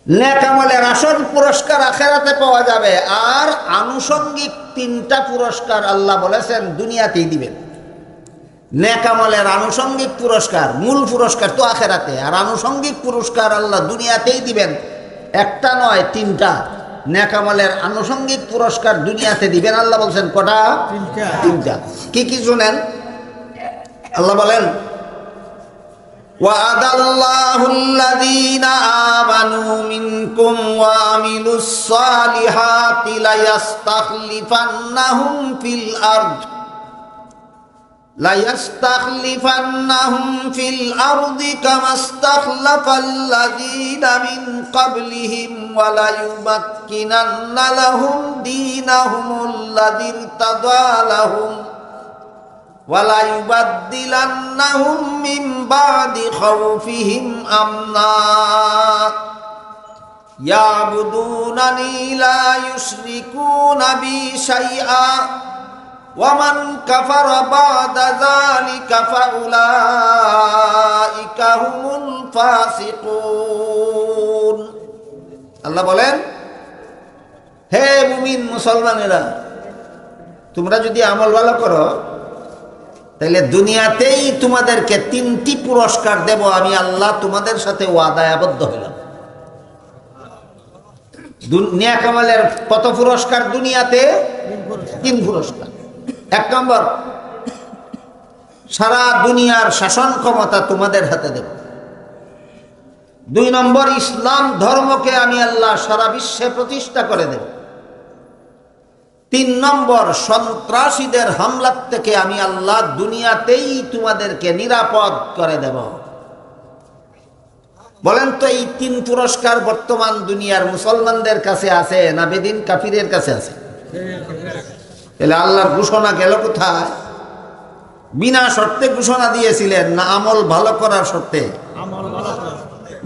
নেক আমলের আসল পুরস্কার আখিরাতে পাওয়া যাবে, আর আনুষঙ্গিক তিনটা পুরস্কার আল্লাহ বলেছেন দুনিয়াতেই দিবেন। নেক আমলের আনুষঙ্গিক পুরস্কার, মূল পুরস্কার তো আখিরাতে, আর আনুষঙ্গিক পুরস্কার আল্লাহ দুনিয়াতেই দিবেন। একটা নয়, তিনটা। নেক আমলের আনুষঙ্গিক পুরস্কার দুনিয়াতে দিবেন আল্লাহ বলছেন কটা? তিনটা। কি কি শুনেন? আল্লাহ বলেন, وعد الله الذين آمنوا منكم وعملوا الصالحات ليستخلفنهم في الأرض كما استخلف الذين من قبلهم وليمكنن لهم دينهم الذي ارتضى لهم وَلَيُبَدِّلَنَّهُمْ مِنْ بَعْدِ خَوْفِهِمْ أَمْنًا يَعْبُدُونَنِي لَا يُشْرِكُونَ بِي شَيْئًا وَمَنْ كَفَرَ بَعْدَ ذَلِكَ فَأُولَئِكَ هُمُ الْفَاسِقُونَ। আল্লাহ বলেন, হে মুমিন মুসলমানেরা, তোমরা যদি আমল ভালো করো তাহলে দুনিয়াতেই তোমাদেরকে তিনটি পুরস্কার দেব। আমি আল্লাহ তোমাদের সাথে ওয়াদায় আবদ্ধ হইলাম। নেক আমলের কত পুরস্কার দুনিয়াতে? তিন পুরস্কার। এক নম্বর, সারা দুনিয়ার শাসন ক্ষমতা তোমাদের হাতে দেব। দুই নম্বর, ইসলাম ধর্মকে আমি আল্লাহ সারা বিশ্বে প্রতিষ্ঠা করে দেব। তিন নম্বর, সন্ত্রাসীদের হামলার থেকে আমি আল্লাহ দুনিয়াতেই তোমাদেরকে নিরাপদ করে দেব। বলেন তো, এই তিন পুরস্কার বর্তমান দুনিয়ার মুসলমানদের কাছে আছে না বেদিন কাফিরের কাছে আছে? তাহলে আল্লাহর ঘোষণা গেল কোথায়? বিনা শর্তে ঘোষণা দিয়েছিলেন না আমল ভালো করার শর্তে?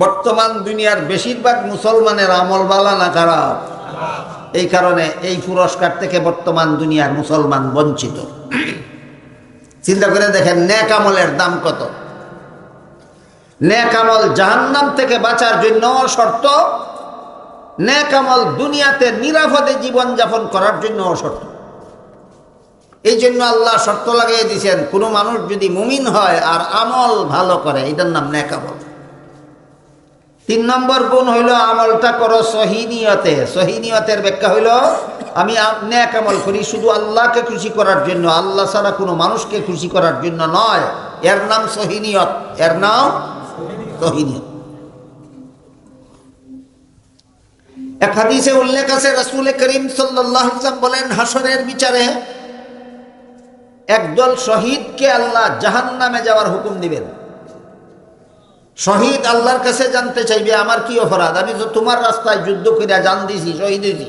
বর্তমান দুনিয়ার বেশিরভাগ মুসলমানের আমল ভালো না খারাপ? এই কারণে এই পুরস্কার থেকে বর্তমান দুনিয়ার মুসলমান বঞ্চিত। চিন্তা করে দেখেন নেক আমলের দাম কত। নেক আমল জাহান্নাম থেকে বাঁচার জন্য শর্ত, নেক আমল দুনিয়াতে নিরাপদে জীবন যাপন করার জন্য শর্ত। এই জন্য আল্লাহ শর্ত লাগিয়ে দিয়েছেন, কোনো মানুষ যদি মুমিন হয় আর আমল ভালো করে, এটার নাম নেক আমল। তিন নম্বর গুণ হইল আমলটা করো সহি নিয়তে। সহি নিয়তের ব্যাখ্যা হইল আমি নেক আমল করি শুধু আল্লাহকে খুশি করার জন্য, আল্লাহ ছাড়া কোনো মানুষকে খুশি করার জন্য নয়। এর নাম সহি নিয়ত, এর নাম সহি নিয়ত। এক হাদিসে উল্লেখ আছে, রাসূল করিম সাল্লাল্লাহু আলাইহি ওয়াসাল্লাম বলেন, হাসরের বিচারে একদল শহীদকে আল্লাহ জাহান্নামে যাওয়ার হুকুম দিবেন। শহীদ আল্লাহর কাছে জানতে চাইবে, আমার কি অপরাধ? আমি তো তোমার রাস্তায় যুদ্ধ করে জান দিছি, শহীদ হয়েছি।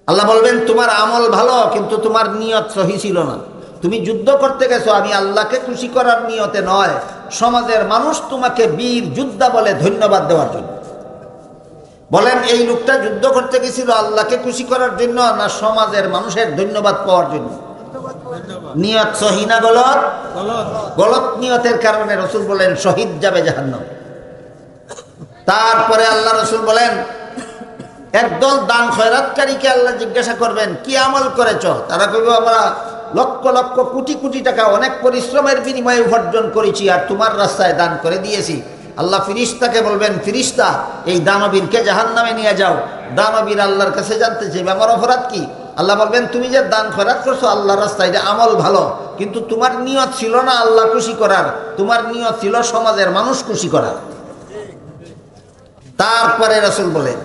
আল্লাহ বলবেন, তোমার আমল ভালো কিন্তু তোমার নিয়ত সহি ছিল না। তুমি যুদ্ধ করতে গেছো আমি আল্লাহকে খুশি করার নিয়তে নয়, সমাজের মানুষ তোমাকে বীর যোদ্ধা বলে ধন্যবাদ দেওয়ার জন্য। বলেন, এই লোকটা যুদ্ধ করতে গেছিল আল্লাহকে খুশি করার জন্য না সমাজের মানুষের ধন্যবাদ পাওয়ার জন্য? নিয়ত সহি না গলত? গলত নিয়তের কারণে রাসূল বলেন শহীদ যাবে জাহান্নামে। তারপরে আল্লাহ রাসূল বলেন, একদল দান খয়রাতকারীকে আল্লাহ জিজ্ঞাসা করবেন, কি আমল করেছ? তারা কইবে, আমরা লক্ষ লক্ষ কোটি কোটি টাকা অনেক পরিশ্রমের বিনিময়ে উপার্জন করেছি আর তোমার রাস্তায় দান করে দিয়েছি। আল্লাহ ফিরিস্তাকে বলবেন, ফিরিস্তা এই দানবীরকে জাহান্নামে নিয়ে যাও। দানবীর আল্লাহর কাছে জানতে চাইবে, আমার অপরাধ কি? আল্লাহ বলবেন, তুমি যে দান খয়রাত করছো আল্লাহর রাস্তায়, এটা আমল ভালো, কিন্তু তোমার নিয়ত ছিল না আল্লাহ খুশি করার, তোমার নিয়ত ছিল সমাজের মানুষ খুশি করার। তারপরে রাসূল বলেন,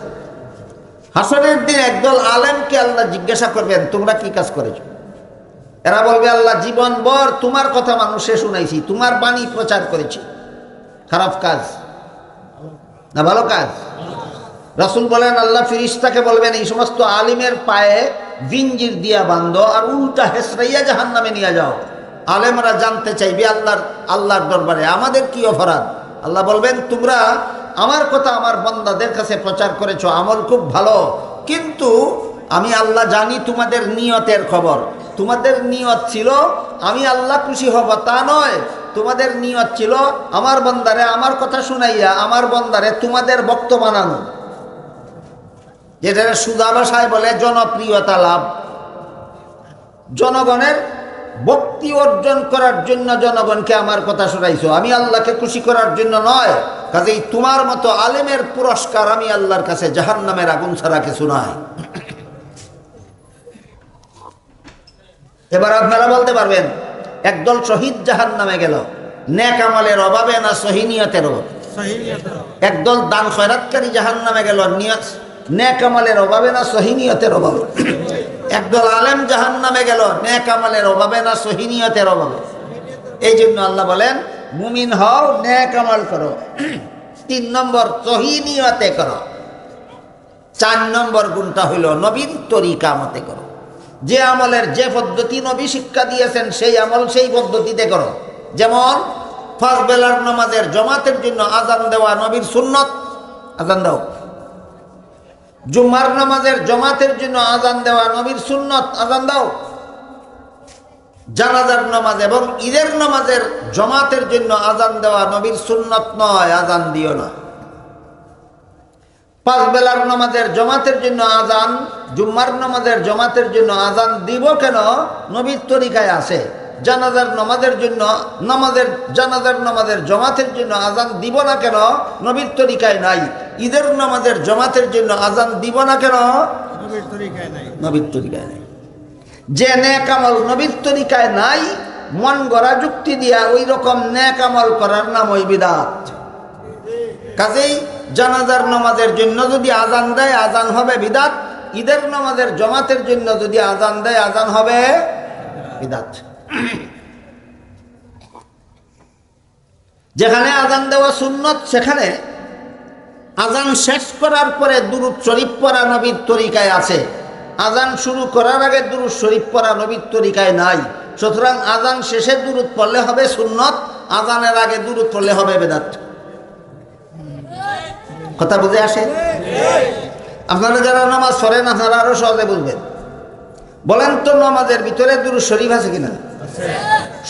হাসরের দিন একদল আলেমকে আল্লাহ জিজ্ঞাসা করবেন, তোমরা কি কাজ করেছো? এরা বলবে, আল্লাহ জীবনভর তোমার কথা মানুষে শুনাইছি, তোমার বাণী প্রচার করেছি। খারাপ কাজ না ভালো কাজ? রাসূল বলেন, আল্লাহ ফিরিস্তাকে বলবেন, এই সমস্ত আলিমের পায়ে জিঞ্জির দিয়া বাঁধো আর উল্টা হেসরাইয়া জাহান্নামে নিয়ে যাও। আলেমরা জানতে চাইবে আল্লাহর দরবারে, আমাদের কি অপরাধ? আল্লাহ বলবেন, তোমরা আমার কথা আমার বান্দাদের কাছে প্রচার করেছো, আমল খুব ভালো, কিন্তু আমি আল্লাহ জানি তোমাদের নিয়তের খবর। তোমাদের নিয়ত ছিল আমি আল্লাহ খুশি হব তা নয়, তোমাদের নিয়ত ছিল আমার বন্দারে আমার কথা শুনাইয়া আমার বন্দারে তোমাদের ভক্ত বানানো, যেটা সুদা ভাষায় বলে জনপ্রিয়তা লাভ। জনগণের ভক্তি অর্জন করার জন্য জনগণকে আমার কথা শোনাইছো, আমি আল্লাহকে খুশি করার জন্য নয়। কাজেই তোমার মতো আলেমের পুরস্কার আমি আল্লাহর কাছে জাহান্নামের আগুন ছাড়া কিছু নয়। এবার আপনারা বলতে পারবেন একদল শহীদ জাহান্নামে গেল নেক আমলের অভাবে না সহিনিয়তের অভাবে? একদল দান খয়রাতকারী জাহান্নামে গেল নেক আমলের অভাবে না সহিনিয়তের অভাবে? একদল আলেম জাহান্নামে গেল নেক আমলের অভাবে না সহিনিয়তের অভাবে? এই জন্য আল্লাহ বলেন মুমিন হও, নেক আমল করো। 3 নম্বর সহিনিয়তে করো। 4 নম্বর গুণটা হইল নবীর তরিকা মতে করো। যে আমলের যে পদ্ধতি নবী শিক্ষা দিয়েছেন সেই আমল সেই পদ্ধতিতে করো। যেমন 5 বেলার নামাজের জামাতের জন্য আজান দেওয়া নবীর সুন্নত, আজান দাও। জুম্মার নামাজের জামাতের জন্য আজান দেওয়া নবীর সুন্নত, আজান দাও। জানাজার নামাজ এবং ঈদের নামাজের জামাতের জন্য আজান দেওয়া নবীর সুন্নত নয়, আজান দিও না। 5 বেলার নামাজের জামাতের জন্য আজান, জুম্মার নামাজের জামাতের জন্য আজান দিব কেন? নবীর তরিকায় আছে। জানাজার নামাজের জন্য জানাজার নামাজের জামাতের জন্য আজান দিব না কেন? নবীর তরিকায় নাই। ঈদের নামাজের জামাতের জন্য আজান দিব না কেন? নবীর তরিকায় নাই। নবীর তরিকায় নাই। যে নেক আমল নবীর তরিকায় নাই, মন গড়া যুক্তি দিয়া ওই রকম নেক আমল করার নাম ওই বিদআত। কাজেই জানাজার নামাজের জন্য যদি আজান দেয় আজান হবে বিদআত, ঈদের নামাজের জামাতের জন্য যদি আজান দেয় আজান হবে বিদআত। যেখানে আজান দেওয়া সুন্নত সেখানে আজান শেষ করার পরে দুরূদ শরীফ পড়া নবীর তরিকায় আছে। আজান শুরু করার আগে দুরূদ শরীফ পড়া নবীর তরিকায় নাই। সুতরাং আজান শেষে দুরূদ পড়লে হবে সুন্নত, আজানের আগে দুরূদ পড়লে হবে বিদআত। কথা বুঝে আসে? আপনারা যারা নামাজ পড়েন আপনারা আরো সহজে বুঝবেন। বলেন তো নামাজের ভিতরে দুরূদ শরীফ আছে কিনা?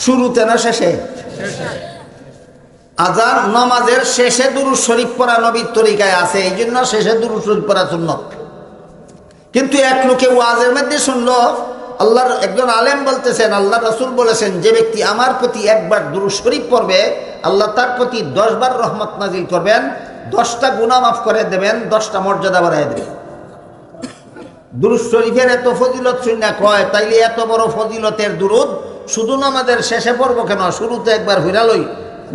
শুরুতে না শেষে? আজান নামাজের শেষে দুরূদ শরীফ পড়া নবীর তরিকায় আছে, এই জন্য শেষে দুরূদ শরীফ পড়া সুন্নত। কিন্তু এক লোকে ওয়াজের মধ্যে শুনলো আল্লাহর একজন আলেম বলতেছেন, আল্লাহ রাসূল বলেছেন যে ব্যক্তি আমার প্রতি একবার দুরূদ শরীফ পড়বে আল্লাহ তার প্রতি 10 বার রহমত নাজিল করবেন, 10টা গুনাহ মাফ করে দেবেন, 10টা মর্যাদা বাড়ায় দেবেন। দুরূদ শরীফের এত ফজিলত শুনে কয় তাইলে এত বড় ফজিলতের দুরূদ শুধু নামাজের শেষে পড়বো কেন? শুরুতে একবার হইরা লই,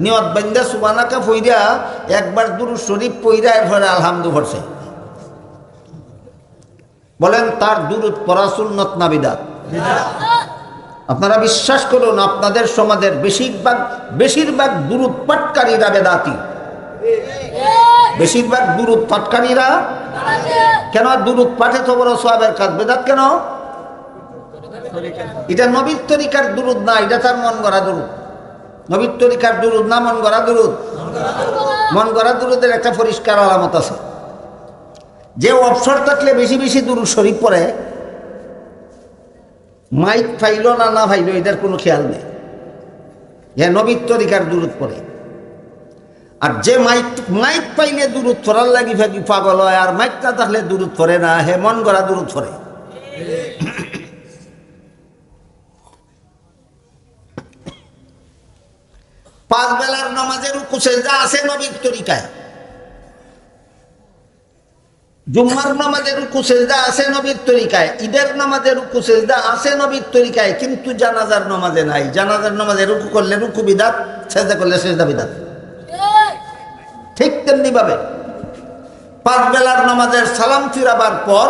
নিয়ত বান্দা সুবহানাকা পইরা একবার দুরূদ শরীফ পইরা এরপরে আলহামদু পড়ছে। বলেন তার দুরূদ পড়া সুন্নত না বিদআত? আপনারা বিশ্বাস করুন আপনাদের সমাজের বেশিরভাগ দুরূদ পাঠকারীরা বেদাতি। বেশিরভাগ দুরূদ পাঠকারীরা কেন? দুরূদ পাঠে তো বড় সওয়াবের কাজ, বেদাত কেন? এটা নবীর তরিকার দুরূদ না, এটা তার মন গড়া দুরূদ। নবীর তরিকার দুরূদ না মন গড়া দুরূদ? মন গড়া দুরূদের একটা পরিষ্কার আলামত আছে। যে অবসর থাকলে বেশি বেশি দুরূদ শরীফ পড়ে, মাইক ফাইল না ফাইল এটার কোনো খেয়াল নেই, যে নবীর তরিকার দুরূদ পড়ে। আর যে মাইক পাইলে দুরূদ পড়ার লাগি ফাঁকি পাগল হয়, আর মাইক না থাকলে দুরূদ পড়ে না, হে মন গড়া দুরূদ পড়ে। পাঁচ বেলার নামাজের রুকু সিজদা আছে নবীর তরিকায়, জুম্মার নামাজের রুকু সিজদা আছে নবীর তরিকায়, ঈদের নামাজের রুকু সিজদা আছে নবীর তরিকায়, কিন্তু জানাজার নামাজে নাই। জানাজার নামাজে রুকু করলে রুকু বিদআত, সিজদা করলে সিজদা বিদআত। ঠিক তেমনি ভাবে পাঁচ বেলার নামাজের সালাম ফিরাবার পর,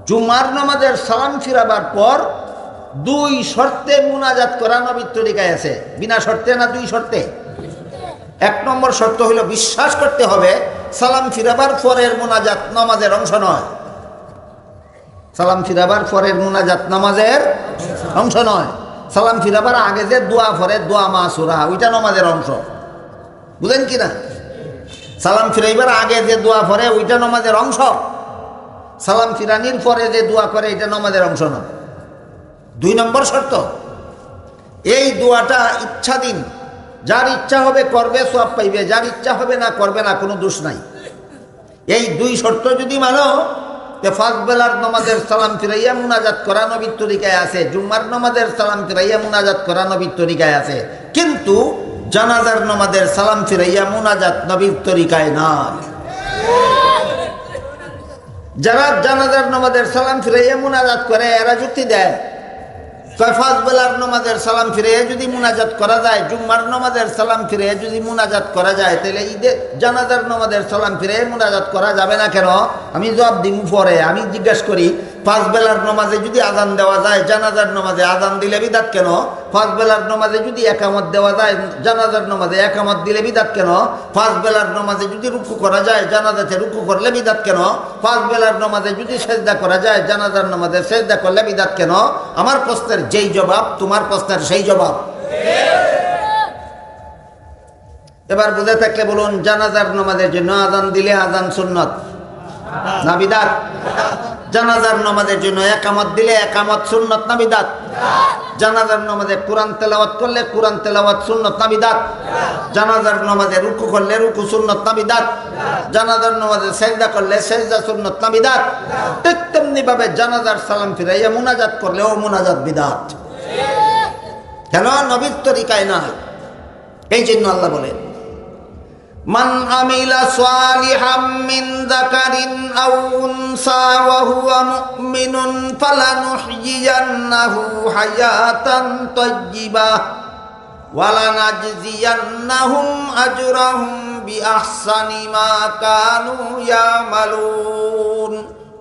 জুমার নামাজের সালাম ফিরাবার পর 2 শর্তে মুনাজাত করা নবীর তরিকায় আছে। বিনা শর্তে না 2 শর্তে? 1 নম্বর শর্ত হলো বিশ্বাস করতে হবে সালাম ফিরাবার পরের মুনাজাত নামাজের অংশ নয়। সালাম ফিরাবার পরের মুনাজাত নামাজের অংশ নয়। সালাম ফিরাবার আগে যে দোয়া পড়ে, দোয়া মাসুরা, ওইটা নামাজের অংশ। বুঝলেন কিনা? সালাম ফিরাইবার আগে যে দোয়া পড়ে ওইটা নামাজের অংশ। সালাম ফিরানির পরে যে দোয়া করে এটা নামাজের অংশ না। 2 নম্বর শর্ত। এই দোয়াটা ইচ্ছাধীন, যার ইচ্ছা হবে করবে সওয়াব পাইবে, যার ইচ্ছা হবে না করবে না, কোনো দোষ নাই। এই দুই শর্ত যদি মানো, পাঁচ বেলার নামাজের সালাম ফিরাইয়া মুনাজাত করা নবীর তরিকায় আছে, জুম্মার নামাজের সালাম ফিরাইয়া মুনাজাত করা নবীর তরিকায় আছে, কিন্তু জানাজার নামাজের সালাম ফিরাইয়া মুনাজাত নবীর তরিকায় নয়। যারা জানাজার নামাজের সালাম ফিরাইয়া মুনাজাত করে এরা যুক্তি দেয়, কয় পাঁচ বেলার নামাজের সালাম ফিরাইয়া যদি মুনাজাত করা যায়, জুম্মার নামাজের সালাম ফিরাইয়া যদি মুনাজাত করা যায়, তাহলে ঈদের জানাজার নামাজের সালাম ফিরাইয়া মুনাজাত করা যাবে না কেন? আমি জবাব দিব পরে। আমি জিজ্ঞাসা করি, পাঁচ বেলার নামাজে যদি আজান দেওয়া যায়, জানাজার নামাজে আজান দিলে বিদাত কেন? পাঁচ বেলার নামাজে যদি একামত দেওয়া যায়, জানাজার নামাজে একামত দিলে বিদাত কেন? পাঁচ বেলার নামাজে যদি রুকু করা যায়, জানাজাতে রুকু করলে বিদাত কেন? পাঁচ বেলার নামাজে যদি সেজদা করা যায়, জানাজার নামাজে সেজদা করলে বিদাত কেন? আমার প্রশ্নের যেই জবাব, তোমার প্রশ্নের সেই জবাব। এবার বুঝে থাকলে বলুন, জানাজার নামাজের জন্য আজান দিলে আজান সুন্নত না বিদাত? জানাজার নামাজের জন্য একামত দিলে একামত সুন্নত না বিদাত? জানাজার নামাজে কোরআন তেলাওয়াত করলে কোরআন তেলাওয়াত সুন্নত না বিদাত? জানাজার নামাজে রুকু করলে রুকু সুন্নত না বিদাত? জানাজার নামাজে সেজদা করলে সেজদা সুন্নত না বিদাত? ঠিক তেমনি ভাবে জানাজার সালাম ফিরাইয়া মুনাজাত করলেও মুনাজাত বিদাত। কেন? নবীর তরিকায় না। এই জন্য আল্লাহ বলেন, মান আমিলা সালিহাম মিন যাকারিন আও উনসা ওয়া হুয়া মুমিনুন ফালানুহয়িয়ান্নাহু হায়াতান তাইয়্যিবাহ ওয়া লানাজজিয়ান্নাহুম আজরাহুম বিআহসানি মা কানু ইয়ামালুন।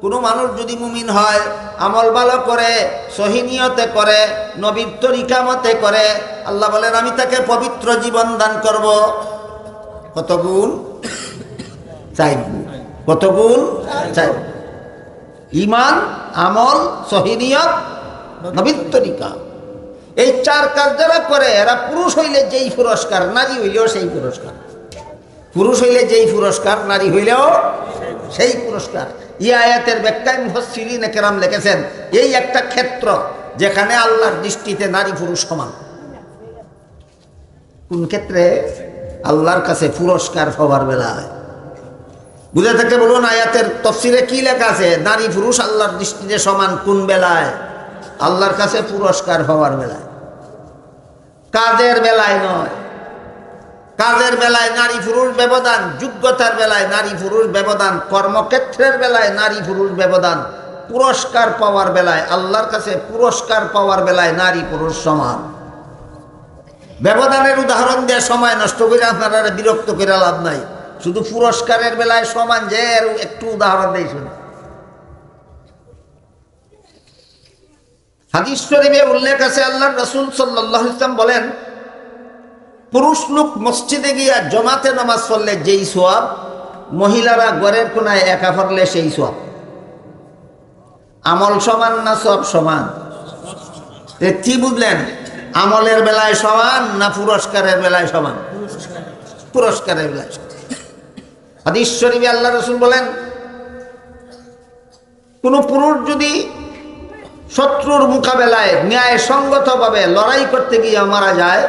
কোনো মানুষ যদি মুমিন হয়, আমল ভালো করে, সহি নিয়তে করে, নবীর তরিকা মতে করে, আল্লাহ বলেন আমি তাকে পবিত্র জীবন দান করব। কত গুণ? 4 গুণ। কত গুণ? 4। ঈমান, আমল, সহি নিয়ত, নবীর তরিকা, এই 4 কাজ যারা করে এরা পুরুষ হইলে যেই পুরস্কার, নারী হইলেও সেই পুরস্কার। পুরুষ হইলে যেই পুরস্কার, নারী হইলেও সেই পুরস্কার। এই আয়াতের ব্যাখ্যায় মুফাসসিরিনে কেরাম লিখেছেন, এই একটা ক্ষেত্র যেখানে আল্লাহর দৃষ্টিতে নারী পুরুষ সমান। কোন ক্ষেত্রে? আল্লাহর কাছে পুরস্কার পাওয়ার বেলায়। বুঝে থাকলে বলুন, আয়াতের তাফসীরে কি লেখা আছে? নারী পুরুষ আল্লাহর দৃষ্টিতে সমান। কোন বেলায়? আল্লাহর কাছে পুরস্কার পাওয়ার বেলায়, কাজের বেলায় নয়। কাজের বেলায় নারী পুরুষ ব্যবধান, যোগ্যতার বেলায় নারী পুরুষ ব্যবধান, কর্মক্ষেত্রের বেলায় নারী পুরুষ ব্যবধান, পুরস্কার পাওয়ার বেলায়, আল্লাহর কাছে পুরস্কার পাওয়ার বেলায় নারী পুরুষ সমান। ব্যবধানের উদাহরণ দিয়ে সময় নষ্ট করে আপনারা বিরক্ত করে লাভ নাই। শুধু পুরস্কারের বেলায় সমান, যে একটু উদাহরণ দেই শুনে। হাদিস শরীফে উল্লেখ আছে, আল্লাহর রাসূল সাল্লাল্লাহু আলাইহি ওয়াসাল্লাম বলেন, পুরুষ লোক মসজিদে গিয়া জমাতে নামাজ পড়লে যেই সওয়াব, মহিলারা ঘরের কোনায় একা পড়লে সেই সওয়াব। আমল সমান না সওয়াব সমান? কি বুঝলেন? আমলের বেলায় সমান না পুরস্কারের বেলায় সমান? পুরস্কারের বেলায় সমান। হাদিস শরীফে আল্লাহ রাসূল বলেন, কোন পুরুষ যদি শত্রুর মোকাবেলায় ন্যায় সঙ্গতভাবে লড়াই করতে গিয়ে মারা যায়,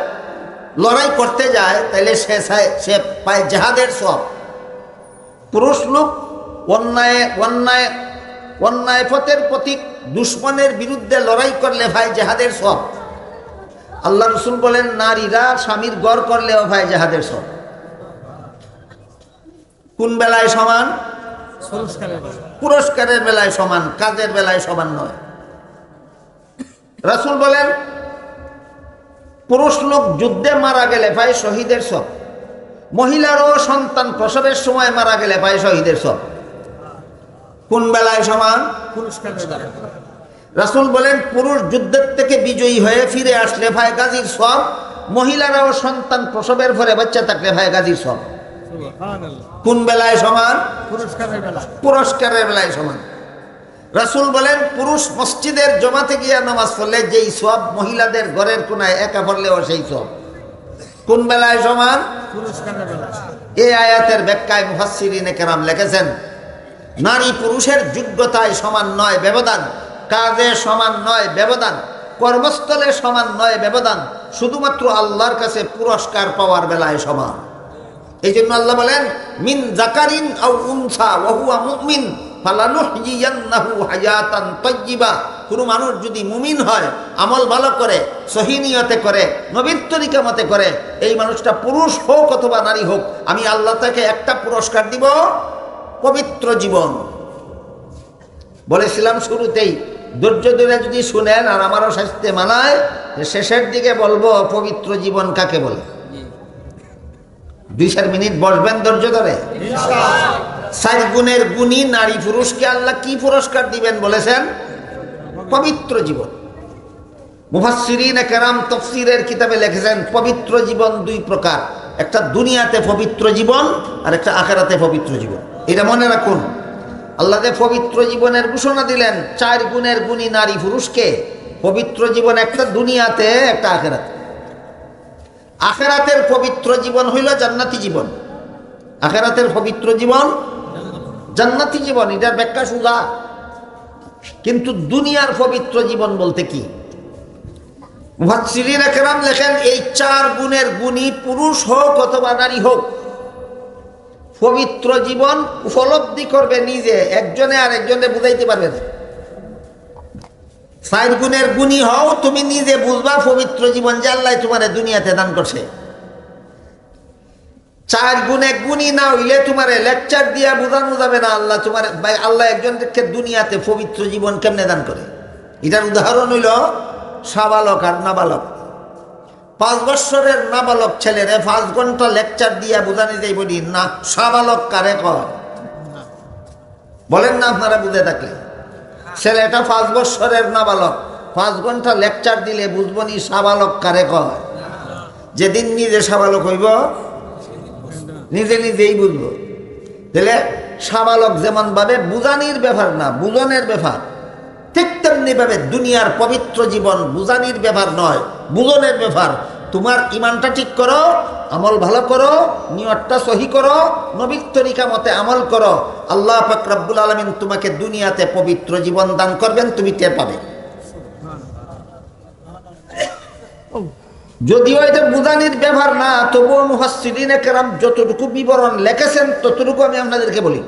লড়াই করতে যায়, তাহলে সে পায় জিহাদের সওয়াব। পুরুষ লোক অন্যায় পথের প্রতীক দুশ্মনের বিরুদ্ধে লড়াই করলে ভাই জিহাদের সওয়াব। আল্লাহ রাসূল বলেন, নারীরা স্বামীর ঘর করলেও ভাই জিহাদের সওয়াব। কোন বেলায় সমান? পুরস্কারের বেলায় সমান, কাজের বেলায় সমান নয়। রাসূল বলেন, পুরুষ লোক যুদ্ধে মারা গেলে ভাই শহীদের সওয়াব, মহিলারও সন্তান প্রসবের সময় মারা গেলে ভাই শহীদের সওয়াব। কোন বেলায় সমান? পুরস্কারের বেলায়। রাসূল বলেন, পুরুষ যুদ্ধের থেকে বিজয়ী হয়ে ফিরে আসলে ভাই গাজীর সওয়াব, মহিলারাও সন্তান প্রসবের পরে বাচ্চা থাকলে ভাই গাজীর সওয়াব। কোন বেলায় সমান? পুরস্কারের বেলায় সমান। রাসূল বলেন, পুরুষ মসজিদের জমাতে গিয়া নামাজ পড়লে যেই সওয়াব, মহিলাদের ঘরের কোনায় একা পড়লেও সেই সওয়াব। কোন বেলায় সমান? পুরস্কারের বেলায়। এই আয়াতের ব্যাখ্যায় মুফাসসিরিনে কেরাম লিখেছেন, নারী পুরুষের যোগ্যতায় সমান নয় ব্যবধান, কাজে সমান নয় ব্যবধান, কর্মস্থলে সমান নয় ব্যবধান, শুধুমাত্র আল্লাহর কাছে পুরস্কার পাওয়ার বেলায় সমান। এই জন্য আল্লাহ বলেন, মিন যাকারিন আও উনসা ওয়া হুয়া মুমিন ফালানুহয়িয়ান্নাহু হায়াতান তাইয়্যিবা। কোনো মানুষ যদি মুমিন হয়, আমল ভালো করে, সহি নিয়তে করে, নবীর তরিকা মতে করে, এই মানুষটা পুরুষ হোক অথবা নারী হোক, আমি আল্লাহ তাকে একটা পুরস্কার দিব, পবিত্র জীবন। বলেছিলাম শুরুতেই, ধৈর্য ধরে যদি শুনেন আর আমারও শাস্তি মানায়, শেষের দিকে বলবো পবিত্র জীবন কাকে বলে। 2-4 মিনিট বসবেন ধৈর্য ধরে। 4 গুণের গুণী নারী পুরুষকে আল্লাহ কি পুরস্কার দিবেন বলেছেন? পবিত্র জীবন। মুফাসসিরিনে কেরাম তাফসীরের কিতাবে লিখেছেন পবিত্র জীবন 2 প্রকার, একটা দুনিয়াতে পবিত্র জীবন আর একটা আখিরাতে পবিত্র জীবন। এটা মনে রাখুন। আল্লাহ যে পবিত্র জীবনের ঘোষণা দিলেন 4 গুণের গুণী নারী পুরুষকে, পবিত্র জীবন একটা দুনিয়াতে একটা আখিরাতে। আখিরাতের পবিত্র জীবন হইল জান্নাতি জীবন। আখিরাতের পবিত্র জীবন জান্নাতি জীবন, এটার ব্যাখ্যা সোজা। কিন্তু দুনিয়ার পবিত্র জীবন বলতে কি? মুফাসসিরিনে কেরাম লেখেন, এই 4 গুণের গুণী পুরুষ হোক অথবা নারী হোক, পবিত্র জীবন উপলব্ধি করবে নিজে, একজনে আর একজনে বুঝাইতে পারবে না। 4 গুণের গুণী হও, তুমি নিজে বুঝবা পবিত্র জীবন যে আল্লাহ তোমার দুনিয়াতে দান করছে। 4 গুণে গুণী না হইলে তোমার লেকচার দিয়া বোঝানো যাবে না আল্লাহ তোমার, আল্লাহ একজনকে দুনিয়াতে পবিত্র জীবন কেমনে দান করে। এটার উদাহরণ হইল সাবালক আর নাবালক। 5 বৎসরের নাবালক ছেলেরে 5 ঘন্টা লেকচার দিয়া বোঝানি যাইব না। সাবালক কারে কয় বলেন না আপনারা বুঝে থাকলে? ছেলেটা 5 বৎসরের নাবালক, 5 ঘন্টা লেকচার দিলে বুঝবো নি সাবালক কারে কয়? যেদিন নিজে সাবালক হইব নিজে নিজেই বুঝবো। তাহলে সাবালক যেমন ভাবে বুঝানির ব্যাপার না, বুঝনের ব্যাপার, ঠিক তেমনি ভাবে দুনিয়ার পবিত্র জীবন বুঝানির ব্যাপার নয়, বুঝনের ব্যাপার। তোমার ইমানটা ঠিক করো, আমল ভালো করো, নিয়তটা সহি করো, নবীর তরিকা মতে আমল করো, আল্লাহ পাক রব্বুল আলামিন তোমাকে দুনিয়াতে পবিত্র জীবন দান করবেন, তুমি টের পাবে। যদিও এটা বুঝানির ব্যাপার না, তবুও মুফাসসিরিনে কেরাম যতটুকু বিবরণ লিখেছেন ততটুকু আমি আপনাদেরকে বলি।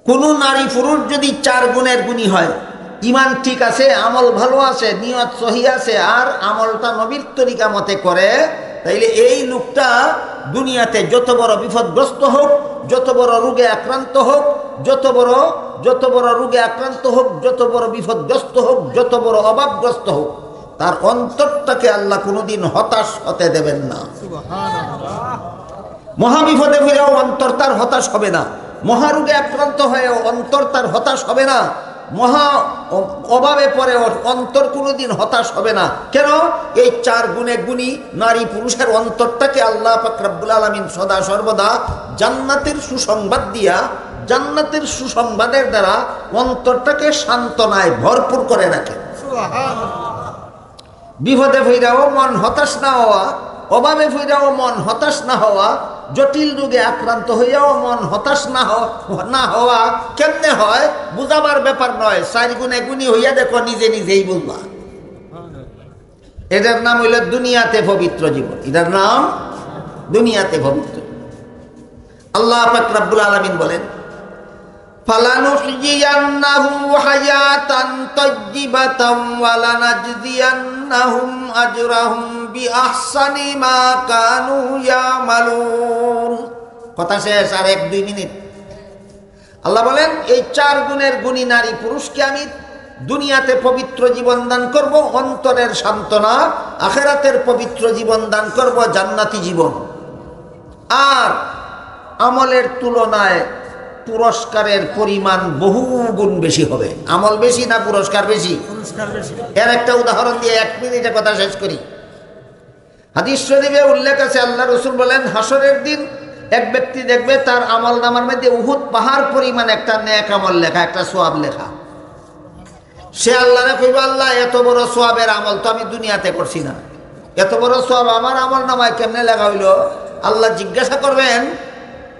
কোন নারী পুরুষ যদি 4 গুণের গুণী হয়, ইমান ঠিক আছে, আমল ভালো আছে, নিয়ত সহি আছে, আর আমলটা নবীর তরিকা মতে করে, তাইলে এই লোকটা দুনিয়াতে যত বড় বিপদগ্রস্ত হোক, যত বড় রোগে আক্রান্ত হোক, যত বড় রোগে আক্রান্ত হোক, যত বড় বিপদগ্রস্ত হোক, যত বড় অভাবগ্রস্ত হোক, তার অন্তরটাকে আল্লাহ কোনোদিন হতাশ হতে দেবেন না। মহাবিপদে ফিরেও অন্তর তার হতাশ হবে না, মহারোগে আক্রান্ত হয়েও অন্তর তার হতাশ হবে না, মহা অভাবে পরে অন্তর কোনোদিন হতাশ হবে না। কেন? এই 4 গুণে গুণী নারী পুরুষের অন্তরটাকে আল্লাহ পাক রব্বুল আলামিন সদা সর্বদা জান্নাতের সুসংবাদ দিয়া, জান্নাতের সুসংবাদের দ্বারা অন্তরটাকে সান্ত্বনায় ভরপুর করে রাখে। বিপদে ফিরাও মন হতাশ না হওয়া, অভাবে ফিরাও মন হতাশ না হওয়া, জটিল রোগে আক্রান্ত হইয়াও মন হতাশ না হওয়া কেমনে হয় বুঝাবার ব্যাপার নয়। 4 গুণে গুণী হইয়া দেখো, নিজে নিজেই বুঝবা। এটার নাম হইল দুনিয়াতে পবিত্র জীবন, এটার নাম দুনিয়াতে পবিত্র। আল্লাহ পাক রব্বুল আলামিন বলেন, ফালানুহয়িয়ান্নাহু হায়াতান তাইয়্যিবাতান ওয়া লানাজজিয়ান্নাহুম আজরাহুম বিআহসানি মা কানু ইয়ামালুন। কথা শেষ, আর 1-2 মিনিট। আল্লাহ বলেন, এই 4 গুণের গুণী নারী পুরুষকে আমি দুনিয়াতে পবিত্র জীবন দান করব, অন্তরের সান্ত্বনা, আখিরাতের পবিত্র জীবন দান করব, জান্নাতি জীবন। আর আমলের তুলনায় পুরস্কারের পরিমাণ বহু গুণ বেশি হবে। আমল বেশি না পুরস্কার বেশি? এর একটা উদাহরণ দিয়ে 1 মিনিটে কথা শেষ করি। হাদিস শরীফে উল্লেখ আছে, আল্লাহ রাসূল বলেন, হাসরের দিন এক ব্যক্তি দেখবে তার আমল নামার মধ্যে উহুদ পাহাড় পরিমাণ একটা নেক আমল লেখা, একটা সওয়াব লেখা। সে আল্লাহরে কইবে, আল্লাহ এত বড় সওয়াবের আমল তো আমি দুনিয়াতে করছি না, এত বড় সওয়াব আমার আমল নামায় কেমনে লেখা হইল? আল্লাহ জিজ্ঞাসা করবেন,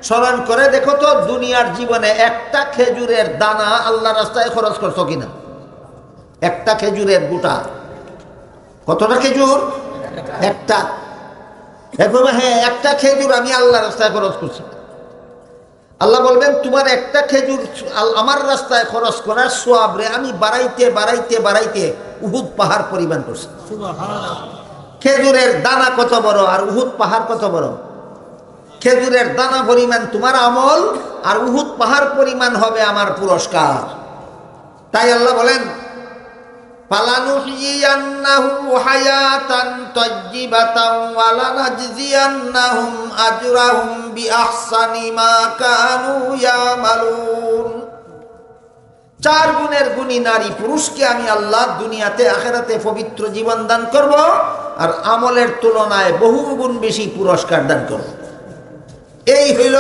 স্মরণ করে দেখো তো দুনিয়ার জীবনে একটা খেজুরের দানা আল্লাহ রাস্তায় খরচ করছো কিনা? একটা খেজুরের গোটা কতটা খেজুর? একটা। এখন হ্যাঁ, একটা খেজুর আমি আল্লাহ রাস্তায় খরচ করছি। আল্লাহ বলবেন তোমার একটা খেজুর আমার রাস্তায় খরচ করার সোয়াব রে আমি বাড়াইতে বাড়াইতে বাড়াইতে উহুদ পাহাড় পরিমাণ করছি। খেজুরের দানা কত বড় আর উহুদ পাহাড় কত বড়? খেজুরের দানা পরিমাণ তোমার আমল, আর উহুদ পাহাড় পরিমাণ হবে আমার পুরস্কার। তাই আল্লাহ বলেন ফালানুহইয়ান্নাহু হায়াতান তাইয়্যিবাতান ওয়া লানাজজিয়ান্নাহুম আজরাহুম বিআহসানি মা কানু ইয়ামালুন। 4 গুণের গুণী নারী পুরুষকে আমি আল্লাহ দুনিয়াতে আখিরাতে পবিত্র জীবন দান করব, আর আমলের তুলনায় বহু গুণ বেশি পুরস্কার দান করব। এই হইল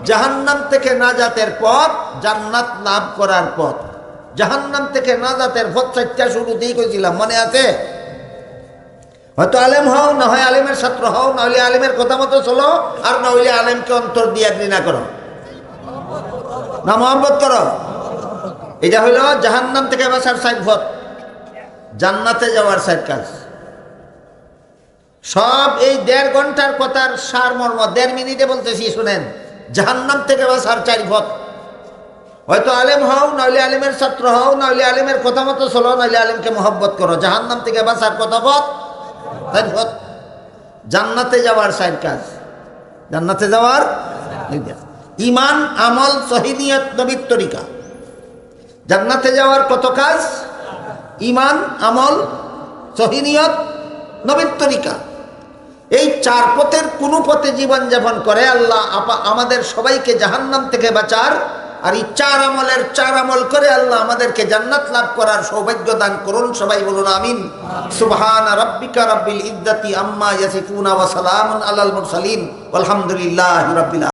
জাহান্নাম থেকে নাজাতের পথ, জান্নাত লাভ করার পথ। জাহান্নাম থেকে নাজাতের পথ 4টা শুরুতেই কইছিলাম, মনে আছে? হয়তো আলেম হও, না হয় আলেমের ছাত্র হও, না হলে আলেমের কথা মতো চলো, আর না হইলে আলেমকে অন্তর দিয়ে ঘৃণা করো, না মহব্বত করো। এটা হইল জাহান্নাম থেকে বাঁচার 4 পথ, জান্নাতে যাওয়ার 4 কাজ। সব এই 1.5 ঘন্টার কথার সারমর্ম 1.5 মিনিটে বলতেছি, শুনেন। জাহান্নাম থেকে বাঁচার 4 পথ। হয়তো আলেম হও, নইলে আলেমের ছাত্র হও, নইলে আলেমের কথা মতো চলো, নইলে আলেমকে মহব্বত করো। জাহান্নাম থেকে বাঁচার কত পথ? 4 পথ। জান্নাতে যাওয়ার 4 কাজ। জান্নাতে যাওয়ার ঈমান, আমল, সহিহ নিয়ত, নবীর তরিকা। জান্নাতে যাওয়ার কত কাজ? ঈমান, আমল, সহিহ নিয়ত, নবীর তরিকা। এই 4 পথের কোন পথে জীবন যাপন করে আল্লাহ আমাদের সবাইকে জাহান্নাম থেকে বাঁচার, আর এই 4 আমলের 4 আমল করে আল্লাহ আমাদেরকে জান্নাত লাভ করার সৌভাগ্য দান করুন। সবাই বলুন আমিন। সুবহানা রাব্বিকা রাব্বিল ইজ্জাতি আম্মা ইয়াসিফুন ওয়া সালামুন আলাল মুরসালিন ওয়ালহামদুলিল্লাহি রাব্বিল আলামিন।